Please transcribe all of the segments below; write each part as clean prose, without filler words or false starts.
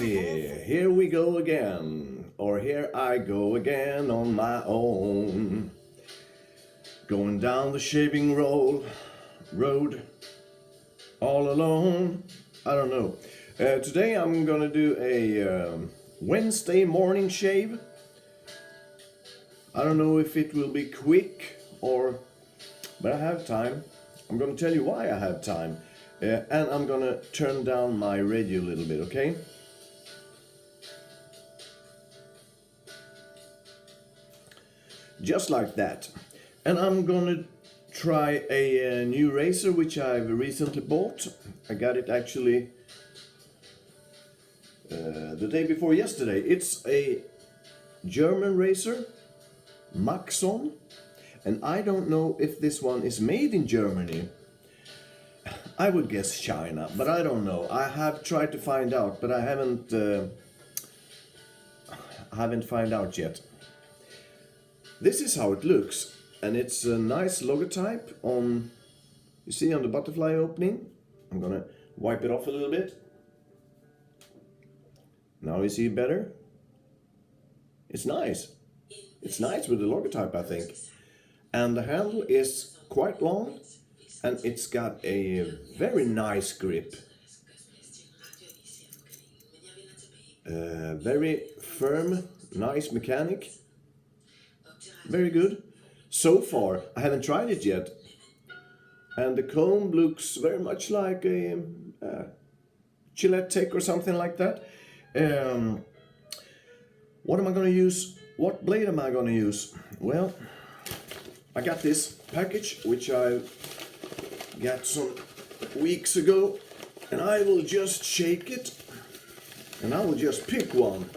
everybody, here we go again, or here I go again on my own. Going down the shaving road, all alone. I don't know. Today I'm gonna do a Wednesday morning shave. I don't know if it will be quick but I have time. I'm gonna tell you why I have time. And I'm gonna turn down my radio a little bit, okay? Just like that. And I'm gonna try a new razor which I've recently bought. I got it actually the day before yesterday. It's a German razor, Maxon. And I don't know if this one is made in Germany. I would guess China, but I don't know. I have tried to find out, but I haven't found out yet. This is how it looks, and it's a nice logotype on. You see on the butterfly opening. I'm gonna wipe it off a little bit. Now you see it better. It's nice. It's nice with the logotype, I think, and the handle is quite long. And it's got a very nice grip. Very firm, nice mechanic. Very good. So far, I haven't tried it yet. And the comb looks very much like a Gillette Tech or something like that. What am I going to use? What blade am I going to use? Well, I got this package, which I got some weeks ago, and I will just shake it, and I will just pick one.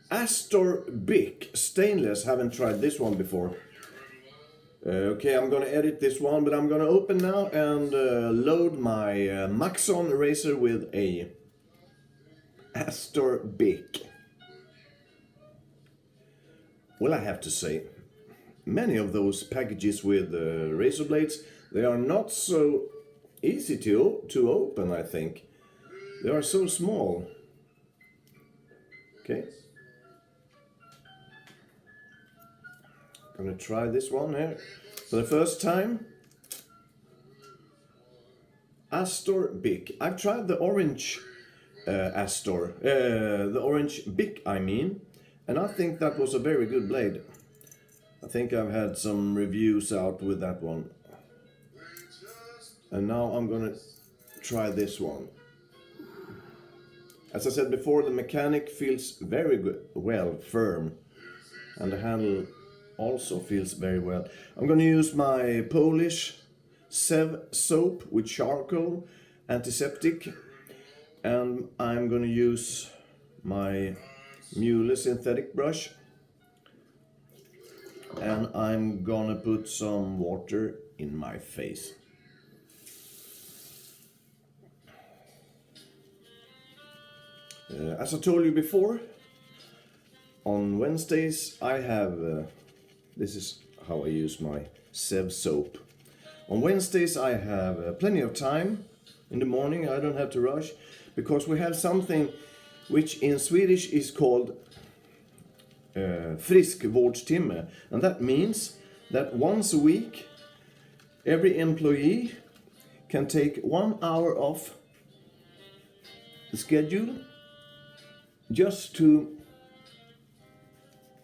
Astor Bic stainless. Haven't tried this one before. Okay, I'm gonna edit this one, but I'm gonna open now and load my Maxon razor with a Astor Bic. Well, I have to say, many of those packages with razor blades, they are not so easy to open, I think. They are so small. Okay. I'm gonna try this one here for the first time. Astor Bic. I've tried the orange Astor, the orange Bic I mean, and I think that was a very good blade. I think I've had some reviews out with that one. And now I'm gonna try this one. As I said before, the mechanic feels very good, well, firm. And the handle also feels very well. I'm gonna use my Polish Sev soap with charcoal, antiseptic. And I'm gonna use my Mule synthetic brush. And I'm gonna put some water in my face. As I told you before, on Wednesdays I have, this is how I use my Sev soap. On Wednesdays I have plenty of time in the morning. I don't have to rush, because we have something which in Swedish is called friskvårdstimme, and that means that once a week every employee can take 1 hour off the schedule just to,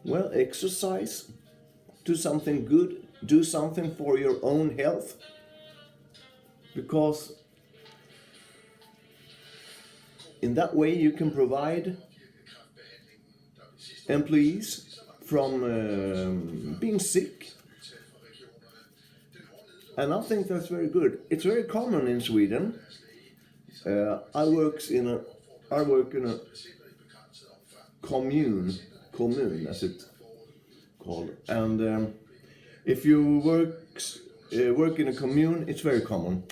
well, exercise, do something good, do something for your own health, because in that way you can provide employees from being sick, and I think that's very good. It's very common in Sweden. I work in a commune, as it's called, and if you work in a commune, it's very common.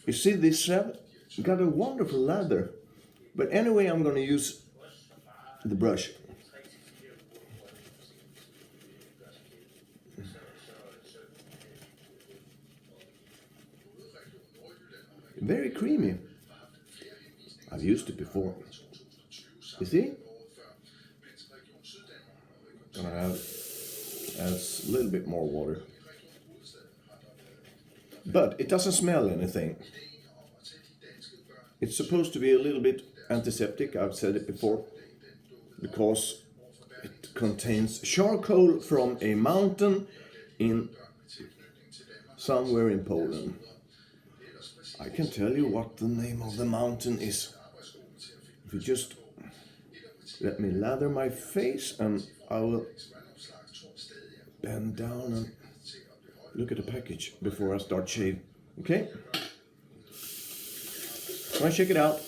You see this Sev got a wonderful lather, but anyway, I'm going to use the brush. Very creamy. used it before. You see? Gonna add a little bit more water. But it doesn't smell anything. It's supposed to be a little bit antiseptic, I've said it before, because it contains charcoal from a mountain in somewhere in Poland. I can tell you what the name of the mountain is. If you just let me lather my face, and I will bend down and look at the package before I start shaving. Okay? Want to check it out?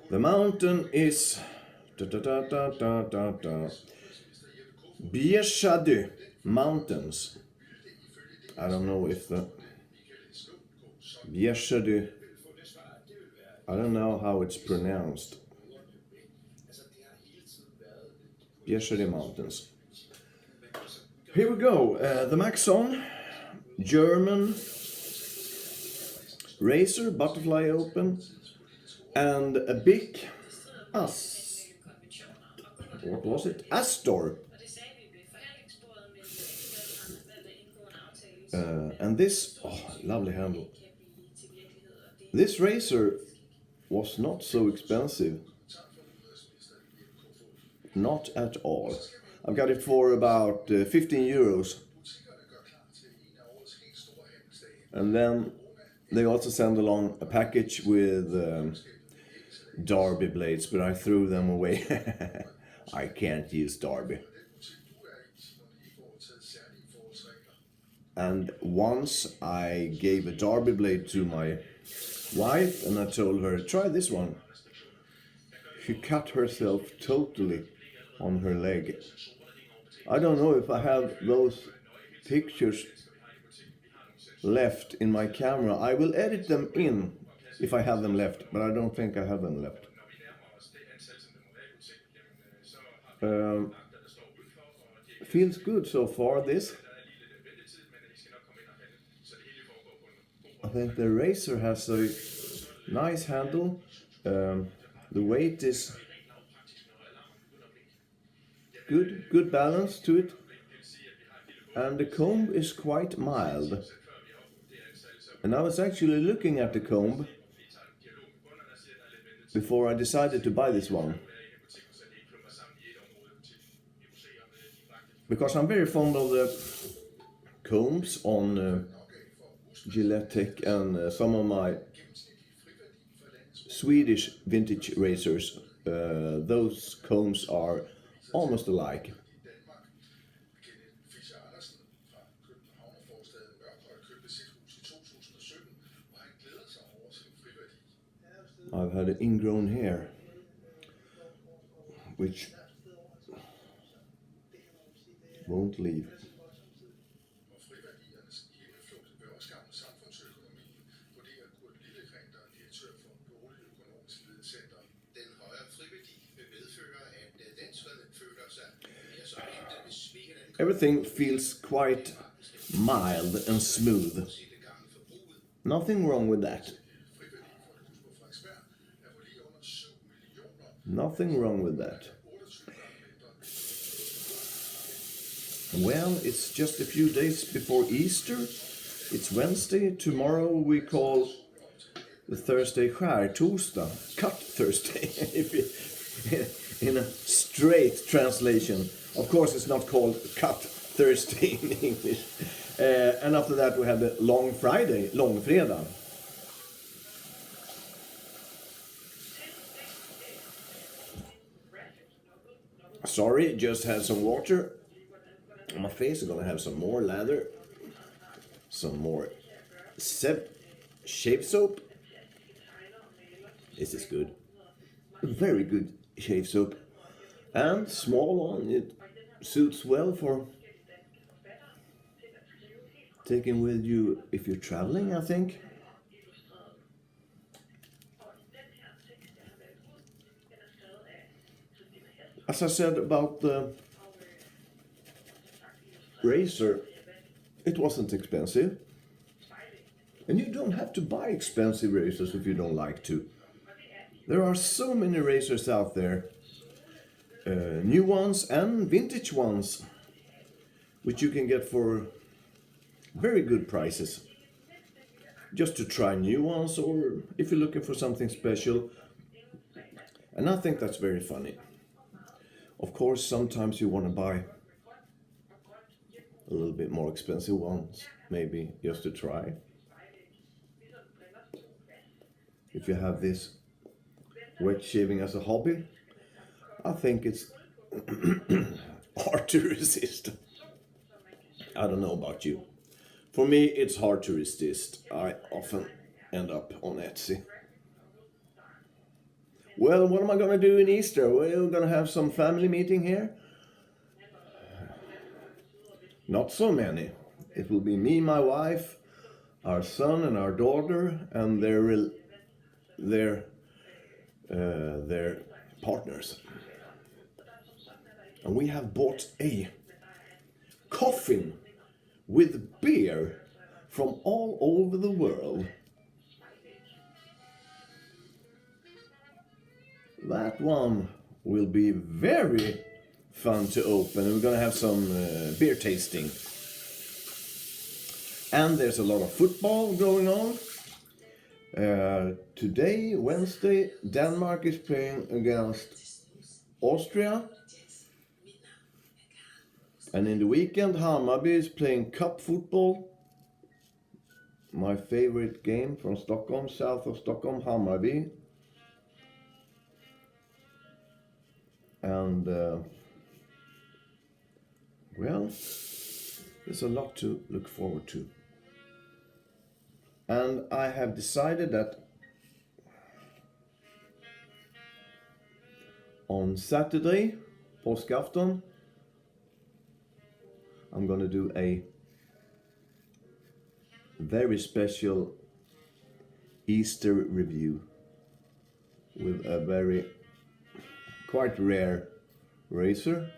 The mountain is Bic Astor Mountains. I don't know if the Bic Astor, I don't know how it's pronounced. Bic Astor Mountains. Here we go. The Maxon German razor, butterfly open, and a Bic what was it? Astor. And this, lovely handle. This razor was not so expensive. Not at all. I've got it for about 15 euros. And then they also send along a package with Derby blades, but I threw them away. I can't use Derby. And once I gave a Derby blade to my wife and I told her, try this one. She cut herself totally on her leg. I don't know if I have those pictures left in my camera. I will edit them in if I have them left, but I don't think I have them left. Feels good so far, this. I think the razor has a nice handle. The weight is good balance to it. And the comb is quite mild. And I was actually looking at the comb before I decided to buy this one. Because I'm very fond of the combs on Gillette Tech and some of my Swedish vintage razors. Those combs are almost alike. I've had an ingrown hair, which won't leave. Everything feels quite mild and smooth. Nothing wrong with that. Nothing wrong with that. Well, it's just a few days before Easter. It's Wednesday. Tomorrow we call the Thursday skärtorsdag, cut Thursday, in a straight translation. Of course, it's not called cut Thursday in English. And after that we have the long Friday, långfredag. Sorry, just had some water on my face. I'm gonna have some more lather, some more shave soap. This is good, very good shave soap, and small one. It suits well for taking with you if you're traveling, I think. As I said about the razor, it wasn't expensive. And you don't have to buy expensive razors if you don't like to. There are so many razors out there, new ones and vintage ones, which you can get for very good prices. Just to try new ones, or if you're looking for something special. And I think that's very funny. Of course, sometimes you want to buy a little bit more expensive ones, maybe just to try. If you have this wet shaving as a hobby, I think it's hard to resist. I don't know about you. For me, it's hard to resist. I often end up on Etsy. Well, what am I going to do in Easter? We're going to have some family meeting here. Not so many. It will be me, my wife, our son and our daughter, and their partners. And we have bought a coffin with beer from all over the world. That one will be very fun to open. We're going to have some beer tasting. And there's a lot of football going on. Today, Wednesday, Denmark is playing against Austria. And in the weekend, Hammarby is playing cup football. My favorite game from Stockholm, south of Stockholm, Hammarby. And, well, there's a lot to look forward to. And I have decided that on Saturday, påskafton, I'm going to do a very special Easter review with a very quite rare razor,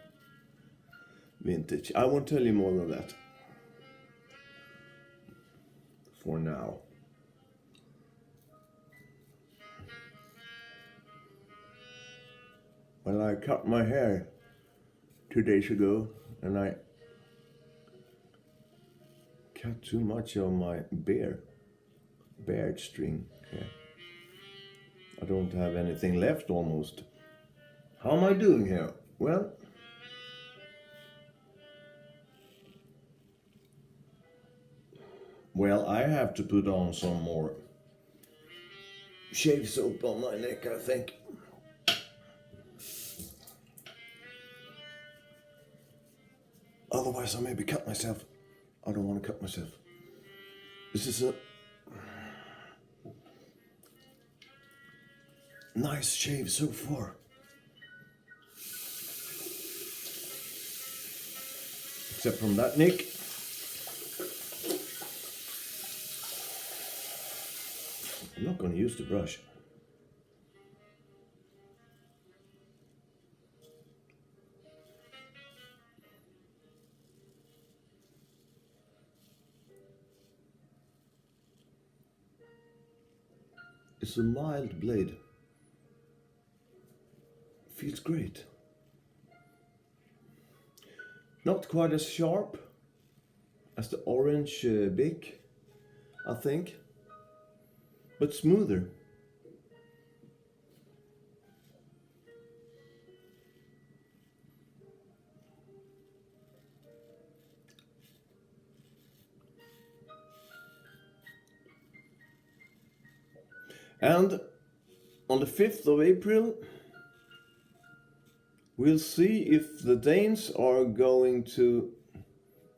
vintage. I won't tell you more than that for now. Well, I cut my hair 2 days ago, and I cut too much of my beard string here. I don't have anything left almost. How am I doing here? Well, I have to put on some more shave soap on my neck, I think. Otherwise, I maybe cut myself. I don't want to cut myself. This is a nice shave so far. Except from that nick. I'm not going to use the brush. It's a mild blade. Feels great. Not quite as sharp as the orange Bic, I think, but smoother. And on the 5th of April, we'll see if the Danes are going to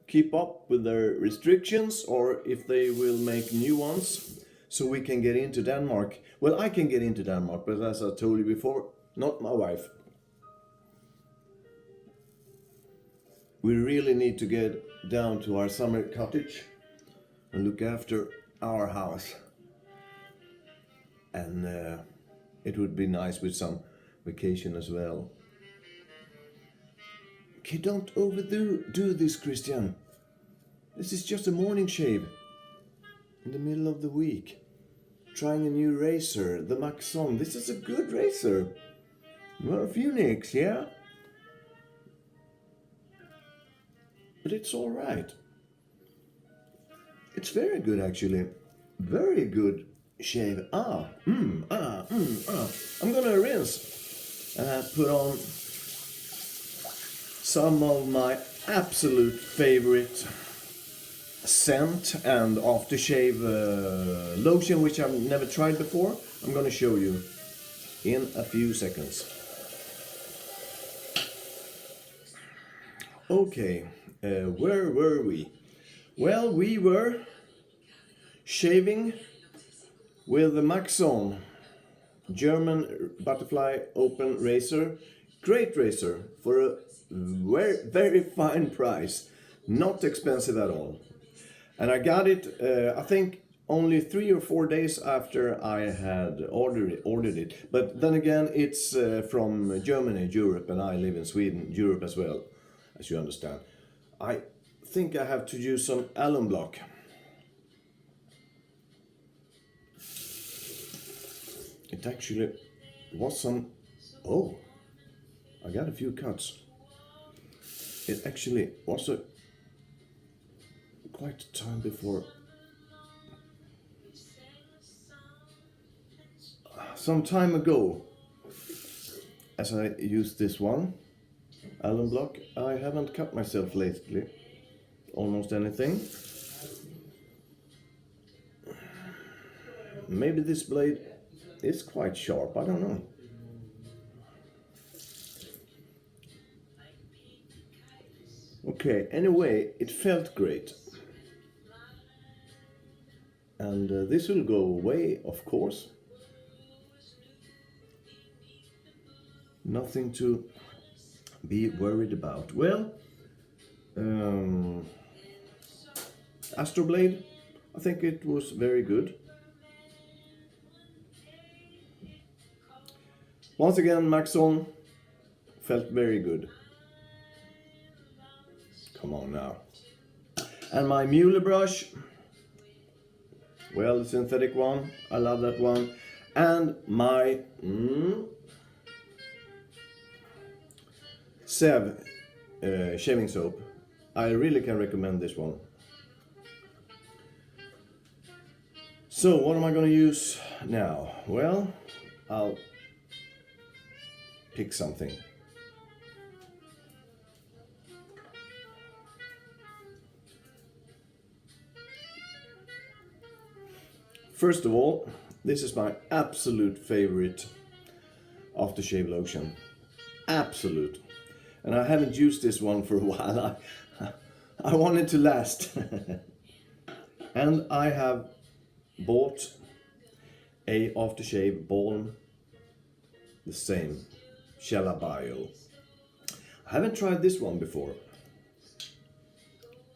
keep up with their restrictions or if they will make new ones so we can get into Denmark. Well, I can get into Denmark, but as I told you before, not my wife. We really need to get down to our summer cottage and look after our house. And it would be nice with some vacation as well. Okay, don't overdo this, Christian. This is just a morning shave. in the middle of the week, trying a new razor, the Maxon. This is a good razor. Well, a few nicks, yeah? But it's all right. It's very good, actually. Very good shave. I'm gonna rinse and put on some of my absolute favorite scent and aftershave lotion, which I've never tried before. I'm gonna show you in a few seconds. Okay, where were we? Well, we were shaving with the Maxon German butterfly open razor. Great razor for a very, very fine price. Not expensive at all. And I got it, I think, only 3 or 4 days after I had ordered it. But then again, it's from Germany, Europe, and I live in Sweden, Europe as well, as you understand. I think I have to use some alum block. It actually was some... Oh, I got a few cuts. It actually was quite a time before. Some time ago, as I used this one, alum block, I haven't cut myself lately. Almost anything. Maybe this blade is quite sharp, I don't know. Okay, anyway, it felt great. And this will go away, of course. Nothing to be worried about. Well, Astor blade, I think it was very good. Once again, Maxon felt very good. Come on now. And my Mueller brush, well, the synthetic one, I love that one. And my Sev shaving soap, I really can recommend this one. So what am I going to use now? Well, I'll pick something. First of all, this is my absolute favorite aftershave lotion. Absolute. And I haven't used this one for a while. I want it to last. And I have bought a aftershave balm, the same, Shella Bio. I haven't tried this one before,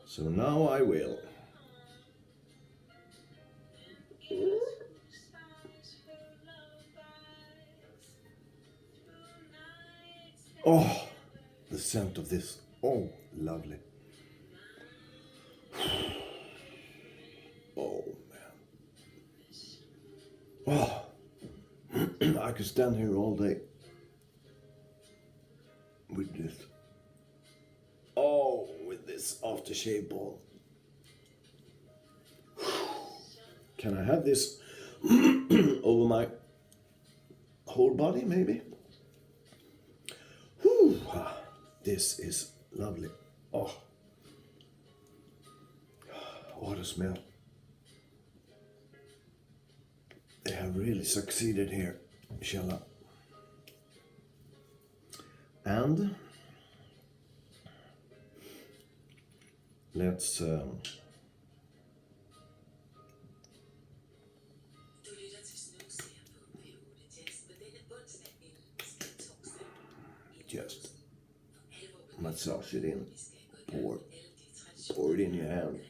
so now I will. Oh, the scent of this, oh, lovely. Oh, man. Oh, I could stand here all day with this. Oh, with this aftershave balm. Can I have this over my whole body, maybe? Whew. This is lovely. Oh, what a smell. They have really succeeded here, Shella. And let's just massage it in, pour it in your hand.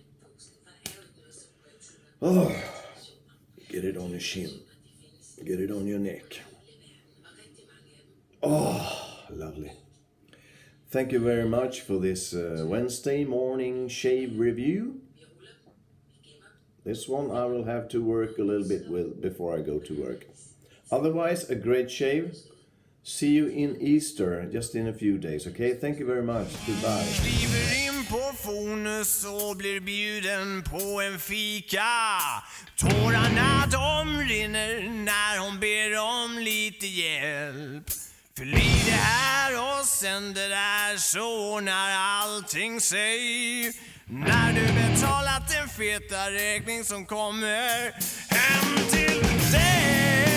Oh, get it on your shin, get it on your neck. Oh, lovely. Thank you very much for this Wednesday morning shave review. This one I will have to work a little bit with before I go to work. Otherwise, a great shave. See you in Easter, just in a few days, okay? Thank you very much. Goodbye. Kliver in på Fonus och blir bjuden på en fika. Tårarna de rinner när hon ber om lite hjälp. För liv det här och sen det där så ordnar allting sig. När du betalat en feta räkning som kommer hem till dig.